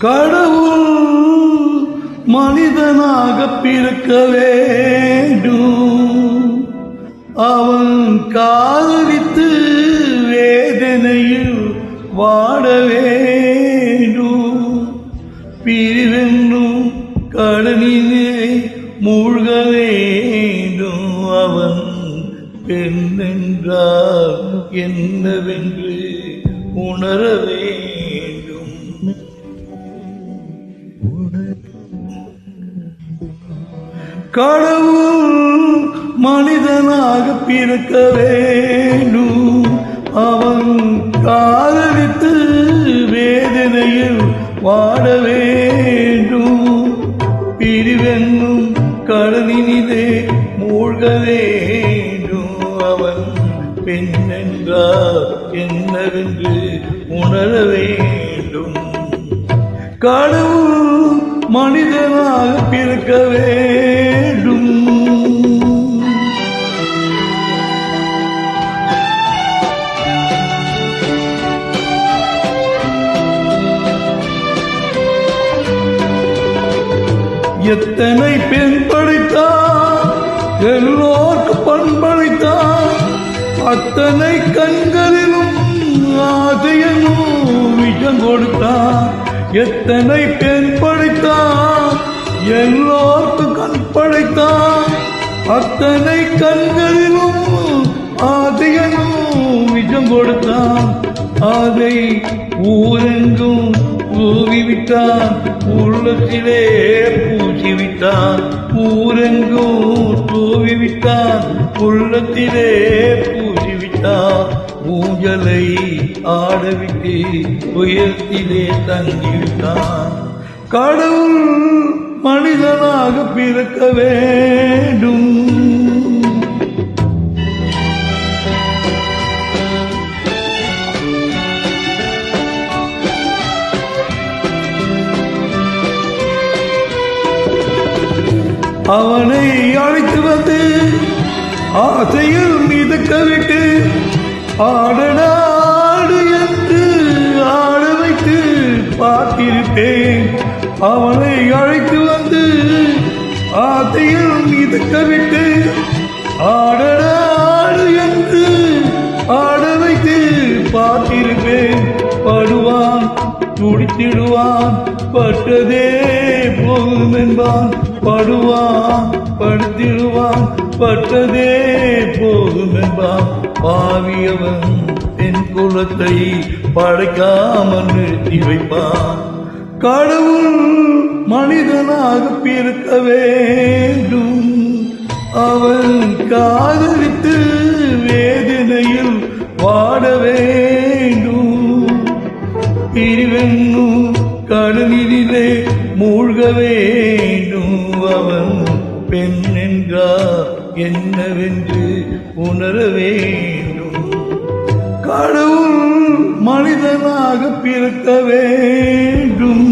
கடவுள் மனிதனாக பிறக்க வேண்டும். அவன் காதலித்து வேதனையில் வாட வேண்டும். பிரிவென்னும் கடலிலே மூழ்க வேண்டும். அவன் பெண்ணென்றால் என்னவென்று உணர வேண்டும். கடவுள் மனிதனாக பிறக்க வேண்டும். அவன் காதலித்து வேதனையில் வாட வேண்டும். பிரிவென்னும் கடலினிலே மூழ்க வேண்டும். அவன் பெண்ணென்றால் என்னவென்று உணர வேண்டும். கடவுள் மனிதனாக பிறக்க வேண்டும். எத்தனை பெண் படைத்தான், எல்லோர்க்கு பண்படைத்தான். அத்தனை கண்களிலும் ஆசையனும் விஷம் கொடுத்தான். எத்தனை பெண் படைத்தான், எல்லோர்க்கு கண் படைத்தான். அத்தனை கண்களிலும் ஆசையனும் விஷம் கொடுத்தான். அதை ஊரெங்கும் தூவிவிட்டான், உள்ளத்திலே பூசிவிட்டான். ஊரெங்கும் தூவிவிட்டான், உள்ளத்திலே பூசிவிட்டான். ஊஞ்சலை ஆடவிட்டு உயரத்திலே தங்கிவிட்டான். கடவுள் மனிதனாக பிறக்க வேண்டும். அவனை அழைத்து வந்து ஆசையில் மிதக்க விட்டு ஆடனாடு என்று ஆட வைத்து பார்த்திருப்பேன். அவனை அழைத்து வந்து ஆசையில் மிதக்க விட்டு ஆடனாடு என்று ஆட வைத்து பார்த்திருப்பேன். படுவான், துடித்திடுவான், பட்டதே போகும் என்பான். படுவான், படுத்திடுவான், பட்டதே போகும் என்பான். பாவியவன் தென் குலத்தை படைக்காமல் நிறுத்தி வைப்பான். கடவுள் மனிதனாக பிறக்க வேண்டும். அவன் காதலித்து வேதனையில் வாட வேண்டும். பிரிவென்னும் கடலிலே மூழ்க வேண்டும். அவன் பெண் என்றால் என்னவென்று உணர வேண்டும். கடவுள் மனிதனாக பிறக்க வேண்டும்.